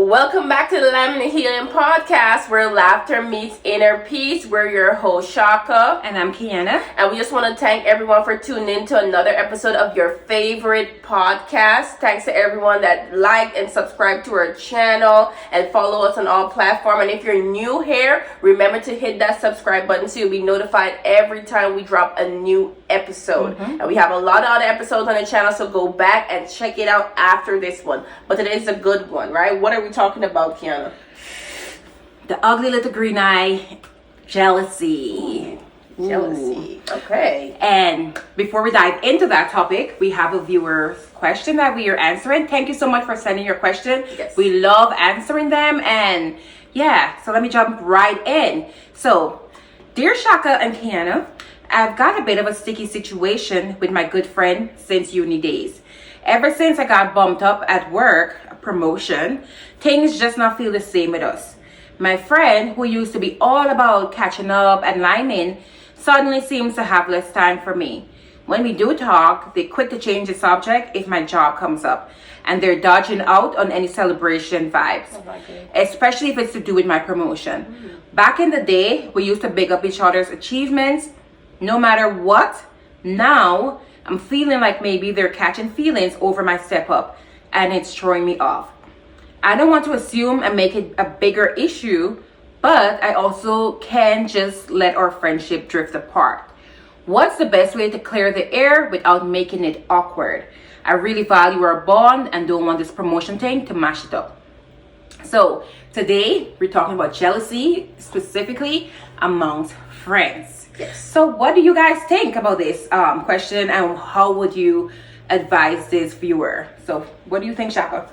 Welcome back to the Laminate Healing Podcast, where laughter meets inner peace. We're your host, Shaka. And I'm Kaiana. And we just want to thank everyone for tuning in to another episode of your favorite podcast. Thanks to everyone that liked and subscribed to our channel and follow us on all platforms. And if you're new here, remember to hit that subscribe button so you'll be notified every time we drop a new episode. And we have a lot of other episodes on the channel, so go back and check it out after this one. But today's a good one, right? What are we talking about, Kaiana? The ugly little green eye, jealousy. Jealousy. Okay. And before we dive into that topic, we have a viewer's question that we are answering. Thank you so much for sending your question. Yes. We love answering them. And yeah, so let me jump right in. So, dear Shaka and Kaiana, I've got a bit of a sticky situation with my good friend since uni days. Ever since I got bumped up at work, a promotion, things just not feel the same with us. My friend, who used to be all about catching up and lining, suddenly seems to have less time for me. When we do talk, they're quick to change the subject if my job comes up, and they're dodging out on any celebration vibes, especially if it's to do with my promotion. Back in the day, we used to big up each other's achievements, no matter what. Now, I'm feeling like maybe they're catching feelings over my step up, and it's throwing me off. I don't want to assume and make it a bigger issue, but I also can't just let our friendship drift apart. What's the best way to clear the air without making it awkward? I really value our bond and don't want this promotion thing to mash it up. So today we're talking about jealousy, specifically amongst friends. Yes. So what do you guys think about this question, and how would you advise this viewer? So what do you think, Shaka?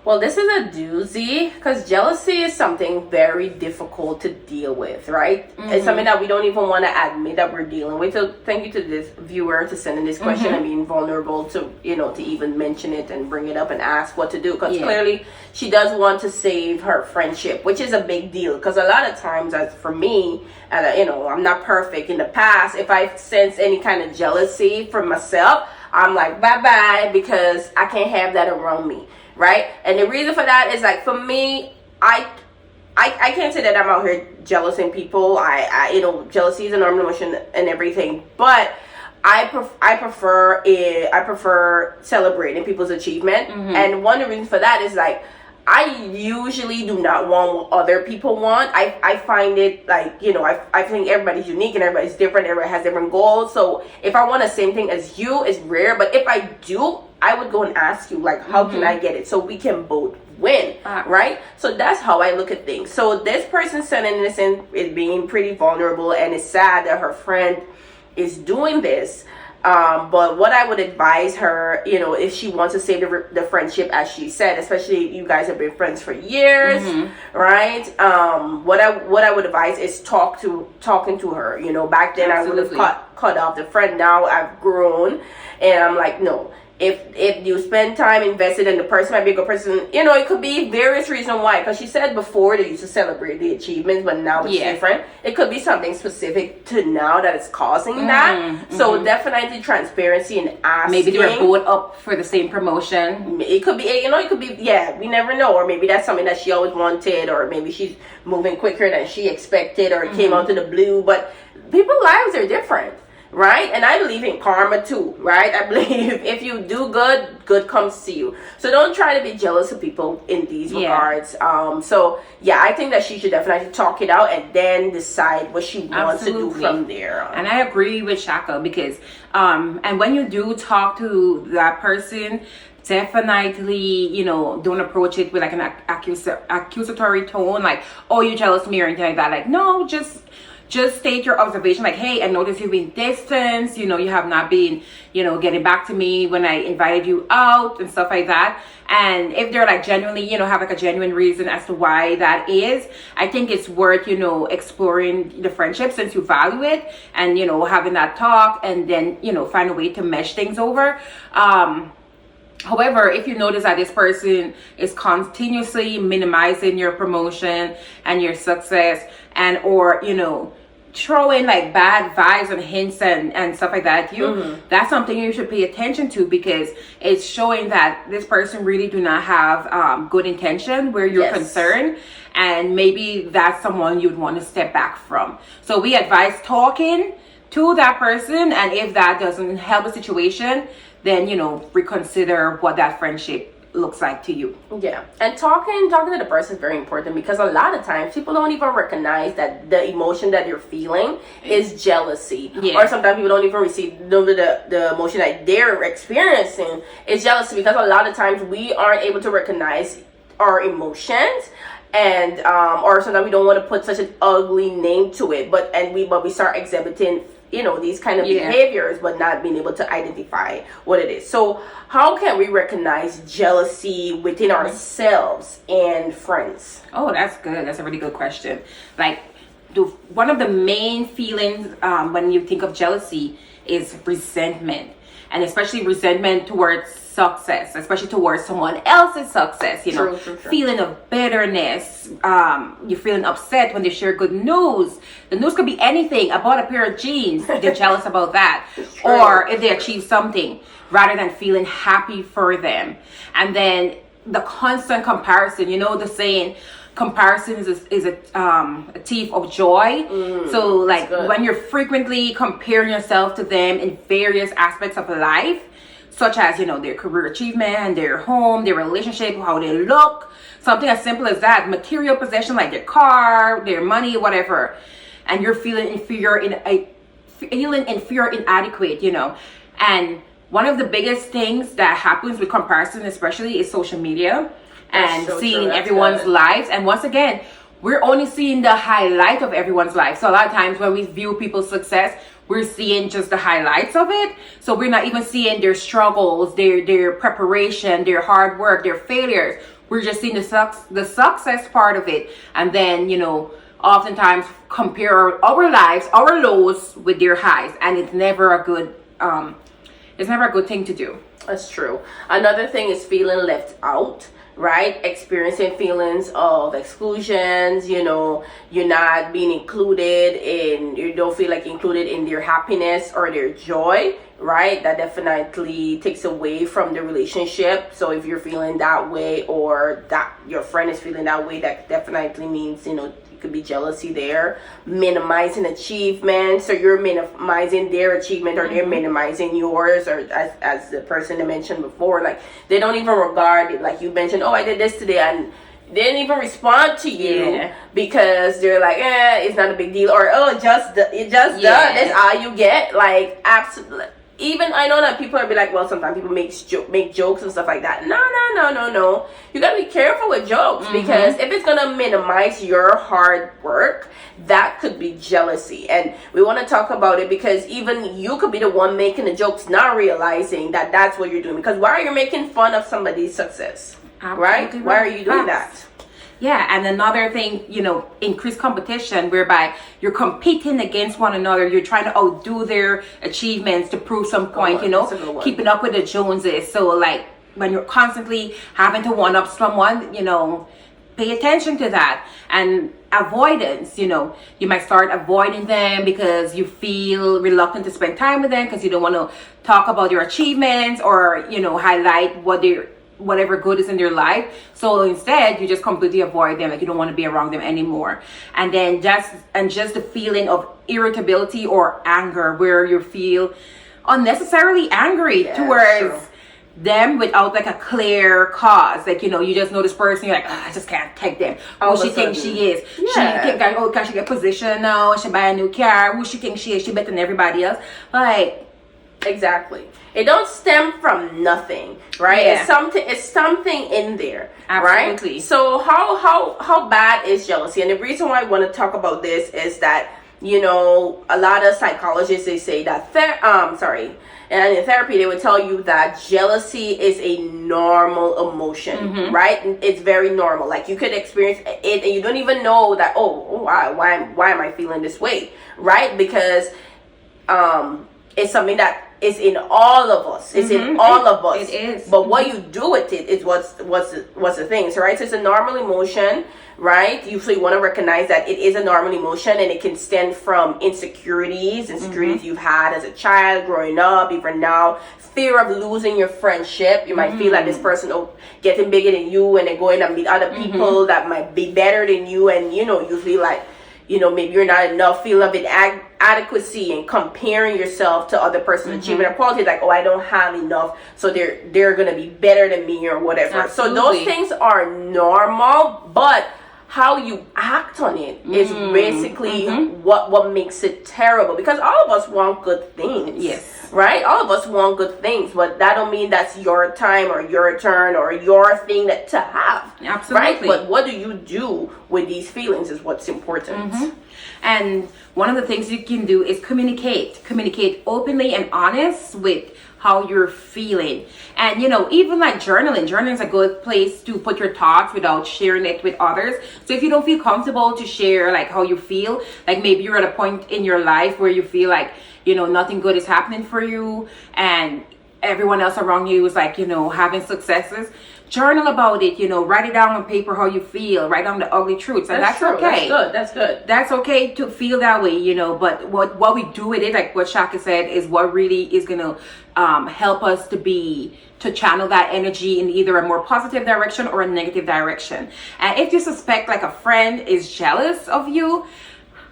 Well, this is a doozy because jealousy is something very difficult to deal with, right? It's something that we don't even want to admit that we're dealing with. So thank you to this viewer to send in this question and being vulnerable to, to even mention it and bring it up and ask what to do. Because clearly she does want to save her friendship, which is a big deal. Because a lot of times, as for me, I'm not perfect. In the past, if I sense any kind of jealousy from myself, I'm like, bye-bye, because I can't have that around me. Right? And the reason for that is, like, for me, I can't say that I'm out here jealousing people. Jealousy is a normal emotion and everything, but I prefer celebrating people's achievement. And one of the reasons for that is, like, I usually do not want what other people want. I find it like, I think everybody's unique and everybody's different. Everybody has different goals. So if I want the same thing as you, it's rare. But if I do, I would go and ask you, like, how can I get it so we can both win, right? So that's how I look at things. So this person sending this in is being pretty vulnerable, and it's sad that her friend is doing this. But what I would advise her, if she wants to save the friendship, as she said, especially if you guys have been friends for years, right? What I would advise is talking to her. Back then I would have cut off the friend. Now I've grown, and I'm like, no. If you spend time invested in the person, might be a good person, it could be various reasons why. Because she said before they used to celebrate the achievements, but now it's different. It could be something specific to now that is causing that. So definitely transparency and asking. Maybe they were both up for the same promotion. It could be, we never know. Or maybe that's something that she always wanted, or maybe she's moving quicker than she expected, or it came out to the blue. But people's lives are different. Right? And I believe in karma too, right? I believe if you do good comes to you. So don't try to be jealous of people in these regards. I think that she should definitely talk it out and then decide what she wants to do from there on. And I agree with Shaka, because and when you do talk to that person, definitely, don't approach it with like an accusatory tone, like, oh, you jealous of me or anything like that. Like, no, just state your observation, like, hey, I noticed you've been distant, you have not been, getting back to me when I invited you out and stuff like that. And if they're like genuinely, have like a genuine reason as to why that is, I think it's worth, exploring the friendship since you value it, and, having that talk, and then, find a way to mesh things over. However, if you notice that this person is continuously minimizing your promotion and your success, and or throwing like bad vibes and hints and stuff like that at you, that's something you should pay attention to, because it's showing that this person really do not have good intention where you're concerned, and maybe that's someone you'd want to step back from. So we advise talking to that person, and if that doesn't help the situation, then reconsider what that friendship looks like to you. Yeah, and talking to the person is very important, because a lot of times people don't even recognize that the emotion that you're feeling is jealousy, or sometimes people don't even know the emotion that they're experiencing is jealousy, because a lot of times we aren't able to recognize our emotions, and or sometimes we don't want to put such an ugly name to it, but we start exhibiting these kind of behaviors, but not being able to identify what it is. So how can we recognize jealousy within ourselves and friends? Oh, that's good. That's a really good question. Like, one of the main feelings when you think of jealousy is resentment, and especially resentment towards success, especially towards someone else's success. True. Feeling of bitterness. You're feeling upset when they share good news. The news could be anything about a pair of jeans. They're jealous about that, or if they achieve something, rather than feeling happy for them. And then the constant comparison. The saying, comparison is a thief of joy. So like when you're frequently comparing yourself to them in various aspects of life, such as their career achievement, their home, their relationship, how they look, something as simple as that, material possession like their car, their money, whatever, and you're feeling inferior, inadequate, and one of the biggest things that happens with comparison especially is social media, and seeing everyone's lives. And once again, we're only seeing the highlight of everyone's life. So a lot of times when we view people's success, we're seeing just the highlights of it. So we're not even seeing their struggles, their preparation, their hard work, their failures. We're just seeing the success part of it. And then, oftentimes compare our lives, our lows with their highs. And it's never a good thing to do. That's true. Another thing is feeling left out. Right? Experiencing feelings of exclusions, you're not being you don't feel like included in their happiness or their joy, right? That definitely takes away from the relationship. So if you're feeling that way, or that your friend is feeling that way, that definitely means, it could be jealousy there. Minimizing achievements, so you're minimizing their achievement, or they're minimizing yours, or as the person that mentioned before, like they don't even regard it. Like you mentioned, oh, I did this today, and they didn't even respond to you because they're like, it's not a big deal, or it just done. That's all you get. Like, absolutely. Even I know that people are be like, well, sometimes people make jokes and stuff like that. No. You gotta be careful with jokes, because if it's gonna minimize your hard work, that could be jealousy. And we want to talk about it, because even you could be the one making the jokes, not realizing that that's what you're doing. Because why are you making fun of somebody's success? Right? Why are you doing that? Yeah, and another thing, increased competition, whereby you're competing against one another. You're trying to outdo their achievements to prove some point, keeping up with the Joneses. So like when you're constantly having to one up someone, pay attention to that. And avoidance, you might start avoiding them because you feel reluctant to spend time with them, because you don't want to talk about your achievements, or highlight whatever good is in their life. So instead, you just completely avoid them. Like you don't want to be around them anymore. And then just the feeling of irritability or anger, where you feel unnecessarily angry towards them without like a clear cause. Like, you just know this person, you're like, I just can't take them. Who she thinks she is. Can she get position now? She buy a new car. Who she thinks she is? She better than everybody else. Like, exactly. It don't stem from nothing, right? It's something in there. Absolutely. Right? So how bad is jealousy? And the reason why I want to talk about this is that, a lot of psychologists, they say that and in therapy they would tell you that jealousy is a normal emotion, right? It's very normal. Like you could experience it and you don't even know that, why am I feeling this way, right? Because is something that is in all of us. It's in all of us. It is. But what you do with it is what's the thing. So, right? So it's a normal emotion, right? Usually you want to recognize that it is a normal emotion, and it can stem from insecurities you've had as a child, growing up, even now. Fear of losing your friendship. You might feel like this person getting bigger than you, and then going and meet other people that might be better than you, and you feel like, maybe you're not enough, feeling of inadequacy and comparing yourself to other person's achievement or quality, like, oh, I don't have enough, so they're gonna be better than me or whatever. Absolutely. So those things are normal, but how you act on it is basically what makes it terrible, because all of us want good things. Yes. Right? All of us want good things, but that don't mean that's your time or your turn or your thing to have. Absolutely. Right? But what do you do with these feelings is what's important. And one of the things you can do is communicate openly and honest with how you're feeling. And even like journaling is a good place to put your thoughts without sharing it with others. So if you don't feel comfortable to share like how you feel, like maybe you're at a point in your life where you feel like nothing good is happening for you, and everyone else around you is like having successes, journal about it. Write it down on paper how you feel, write down the ugly truths, and that's okay. That's good. That's okay to feel that way, but what we do with it, like what Shaka said, is what really is gonna help us to channel that energy in either a more positive direction or a negative direction. And if you suspect like a friend is jealous of you,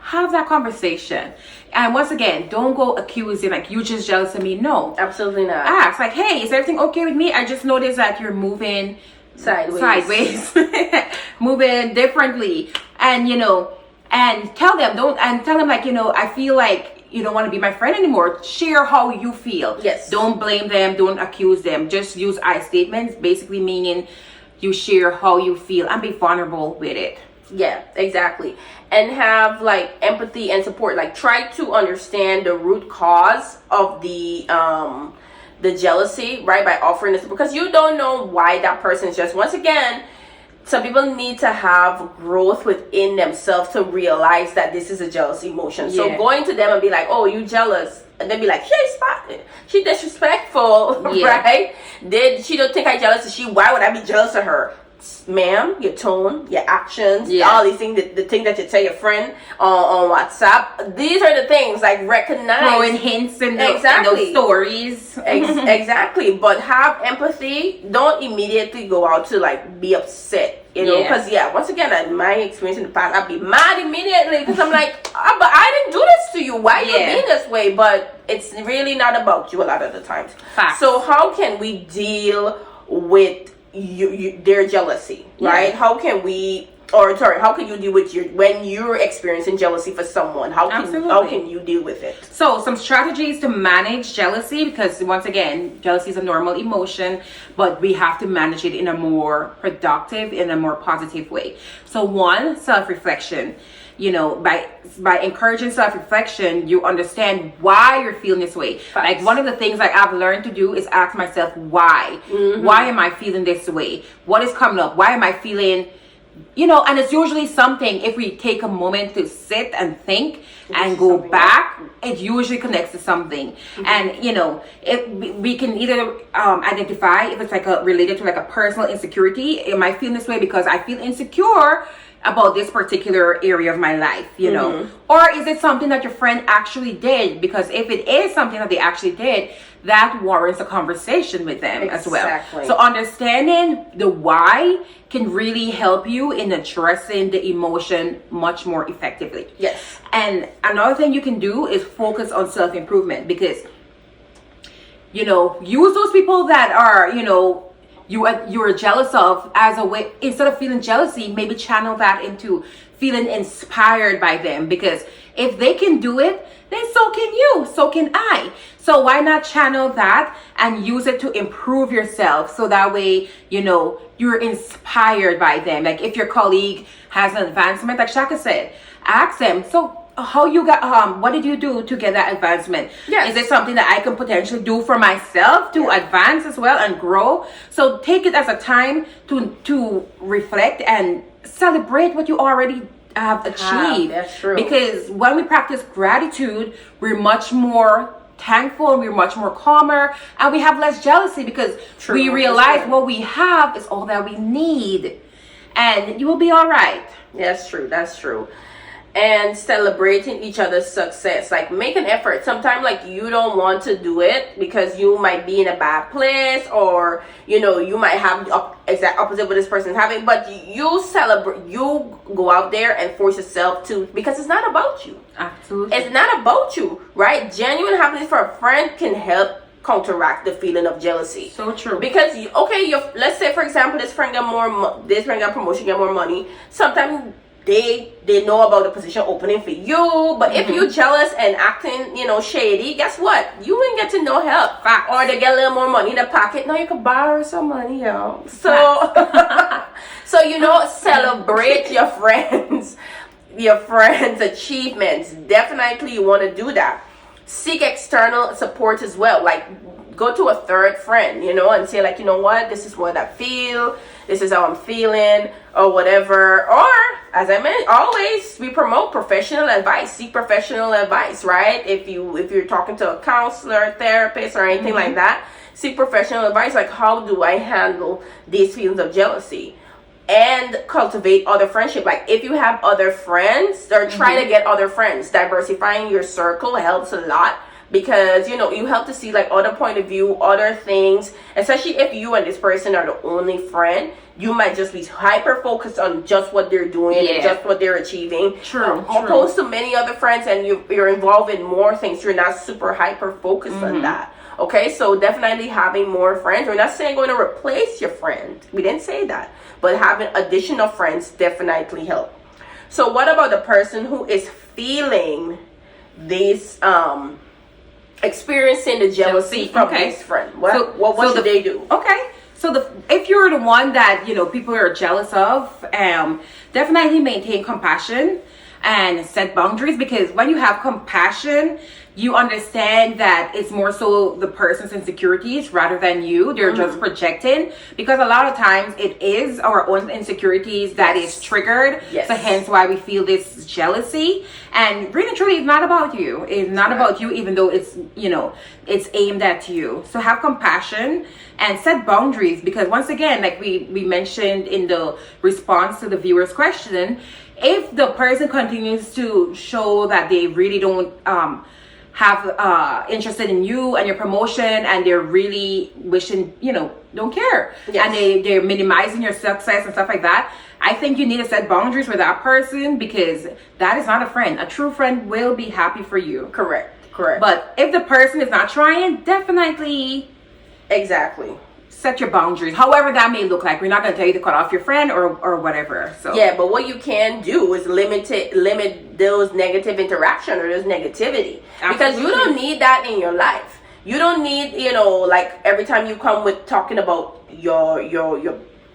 have that conversation. And once again, don't go accusing like, you just jealous of me. No, absolutely not. Ask like, hey, is everything okay with me? I just noticed that you're moving sideways moving differently, and and tell them like, I feel like you don't want to be my friend anymore. Share how you feel. Yes. Don't blame them, don't accuse them. Just use I statements, basically meaning you share how you feel and be vulnerable with it. Yeah, exactly. And have like empathy and support. Like, try to understand the root cause of the jealousy, right? By offering this, because you don't know why that person is just. Once again, some people need to have growth within themselves to realize that this is a jealous emotion. Yeah. So going to them and be like, oh, you jealous, and then be like, she disrespectful, right? She don't think I jealous. Why would I be jealous of her? Ma'am, your tone, your actions, all these things, the thing that you tell your friend on WhatsApp, these are the things, like, recognize, throwing hints in those stories. Exactly. But have empathy. Don't immediately go out to like be upset, because once again, in my experience in the past, I'd be mad immediately because I'm like, but I didn't do this to you, why you being this way? But it's really not about you a lot of the times. Facts. So how can we deal with their jealousy, right? How can you deal with when you're experiencing jealousy for someone? How can you deal with it? So some strategies to manage jealousy, because once again, jealousy is a normal emotion, but we have to manage it in a more productive, in a more positive way. So one, self-reflection. By encouraging self-reflection, you understand why you're feeling this way. Facts. Like, one of the things like I've learned to do is ask myself why. Why am I feeling this way? What is coming up? Why am I feeling, and it's usually something, if we take a moment to sit and think and go back, it usually connects to something. And if we can either identify if it's like related to like a personal insecurity. Am I feeling this way because I feel insecure about this particular area of my life, or is it something that your friend actually did? Because if it is something that they actually did, that warrants a conversation with them as well. So understanding the why can really help you in addressing the emotion much more effectively. Yes. And another thing you can do is focus on self-improvement, because use those people that are you're jealous of as a way, instead of feeling jealousy, maybe channel that into feeling inspired by them, because if they can do it, then so can you, so can I. So why not channel that and use it to improve yourself, so that way you're inspired by them. Like, if your colleague has an advancement, like Shaka said, ask them, so how you got what did you do to get that advancement? Is it something that I can potentially do for myself to advance as well and grow? So take it as a time to reflect and celebrate what you already have achieved. That's true. Because when we practice gratitude, we're much more thankful, and we're much more calmer, and we have less jealousy because we realize what we have is all that we need, and you will be all right. That's true. That's true. And celebrating each other's success, like make an effort. Sometimes like you don't want to do it because you might be in a bad place, or you might have the exact opposite what this person's having, but you celebrate, you go out there and force yourself to, because it's not about you. Absolutely. It's not about you, right? Genuine happiness for a friend can help counteract the feeling of jealousy. So true. Because let's say for example this friend got promotion, get more money. Sometimes they know about the position opening for you, but if you're jealous and acting shady, guess what, you ain't get to no help. Facts. Or they get a little more money in the pocket. Now you can borrow some money, y'all. So celebrate your friends achievements. Definitely you want to do that. Seek external support as well, like go to a third friend, and say like, what, this is what I feel, this is how I'm feeling, or whatever. Or as I mentioned, always we promote professional advice. Seek professional advice, right? If you're talking to a counselor, therapist, or anything like that, seek professional advice, like how do I handle these feelings of jealousy? And cultivate other friendship. Like if you have other friends, or try to get other friends. Diversifying your circle helps a lot, because you help to see like other point of view, other things. Especially if you and this person are the only friend, you might just be hyper focused on just what they're doing and just what they're achieving. True. Opposed to many other friends, and you're involved in more things, you're not super hyper focused on that. Okay, so definitely having more friends. We're not saying going to replace your friend. We didn't say that. But having additional friends definitely help. So what about the person who is feeling this, experiencing the jealousy from this friend? What should they do? Okay. So if you're the one that, people are jealous of, definitely maintain compassion and set boundaries, because when you have compassion, you understand that it's more so the person's insecurities rather than you. They're just projecting, because a lot of times it is our own insecurities that is triggered. So hence why we feel this jealousy. And really truly, it's not about you. It's not about you, even though it's it's aimed at you. So have compassion and set boundaries, because once again, like we mentioned in the response to the viewer's question, if the person continues to show that they really don't have interested in you and your promotion, and they're really wishing, don't care, and they're minimizing your success and stuff like that, I think you need to set boundaries with that person, because that is not a friend. A true friend will be happy for you. Correct. But if the person is not trying, definitely set your boundaries, however that may look like. We're not going to tell you to cut off your friend or whatever. So but what you can do is limit those negative interaction or those negativity. Absolutely. Because you don't need that in your life. You don't need, like every time you come with talking about your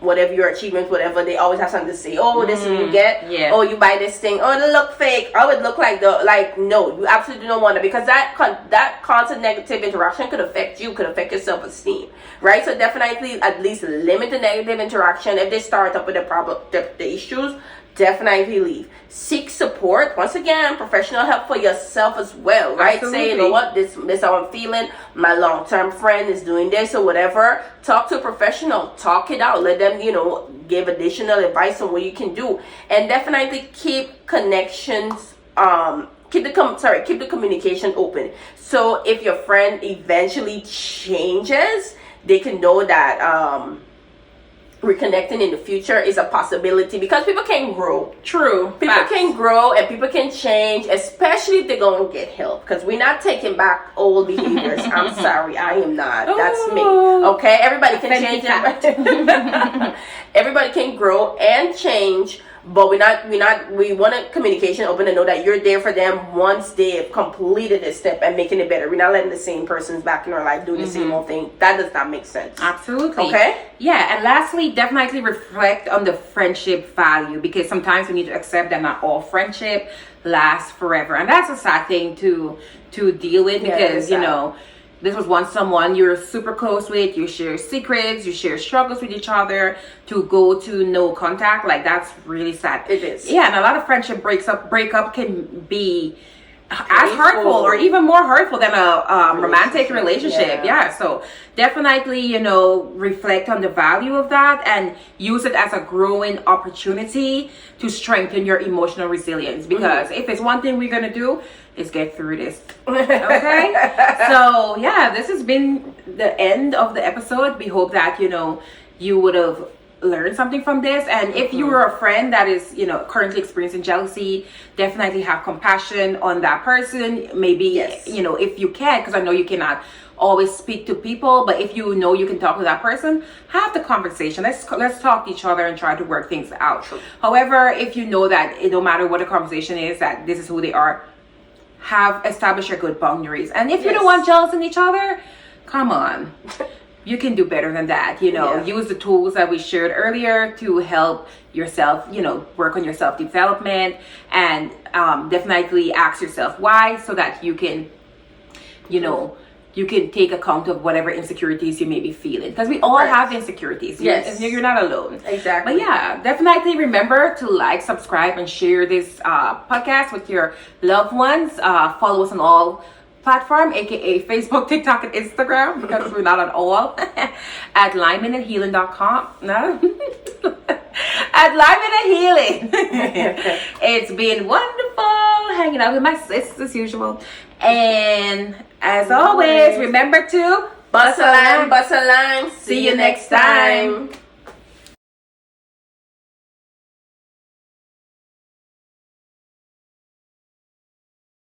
whatever your achievements, whatever, they always have something to say. Oh, this is what you get. Oh, you buy this thing. Oh, it look fake. Oh, it look like no, you absolutely don't want it, because that constant negative interaction could affect you, could affect your self-esteem, right? So definitely at least limit the negative interaction. If they start up with the issues, definitely leave. Seek support. Once again, professional help for yourself as well, right? Absolutely. Say, you know what, this how I'm feeling. My long-term friend is doing this or whatever. Talk to a professional. Talk it out. Let them, give additional advice on what you can do. And definitely keep connections. Keep the communication open. So if your friend eventually changes, they can know that reconnecting in the future is a possibility, because people can grow. True. People can grow and people can change, especially if they're going to get help, because we're not taking back old behaviors. I'm sorry, I am not. That's me. Okay, everybody can change. Everybody can grow and change, but we want a communication open to know that you're there for them once they've completed this step and making it better. We're not letting the same persons back in our life do the same old thing. That does not make sense. Absolutely. Okay? Yeah, and lastly, definitely reflect on the friendship value, because sometimes we need to accept that not all friendship lasts forever. And that's a sad thing to deal with, because, this was once someone you're super close with, you share secrets, you share struggles with each other, to go to no contact, like that's really sad. It is. Yeah, and a lot of friendship breakup can be as hurtful or even more hurtful than a romantic relationship. Yeah. So definitely, you know, reflect on the value of that and use it as a growing opportunity to strengthen your emotional resilience. Because if it's one thing we're going to do, is get through this. Okay. So yeah, this has been the end of the episode. We hope that, you know, you would have learn something from this. And if you are a friend that is, you know, currently experiencing jealousy, definitely have compassion on that person. Maybe you know, if you can, because I know you cannot always speak to people, but if you know you can talk to that person, have the conversation. Let's talk to each other and try to work things out. True. However, if you know that it don't matter what the conversation is, that this is who they are, have establish your good boundaries. And if you don't want jealous in each other, come on. You can do better than that, you know. Use the tools that we shared earlier to help yourself, you know, work on your self-development, and definitely ask yourself why, so that you can, you know, you can take account of whatever insecurities you may be feeling, because we all have insecurities. You're not alone. Exactly. But yeah, definitely remember to like, subscribe, and share this podcast with your loved ones. Follow us on all platform, aka Facebook, TikTok, and Instagram, because we're not on all. At lymanandhealing.com. No. At Lyman and Healing. It's been wonderful hanging out with my sis as usual. And as always, remember to bust a line. See you next time.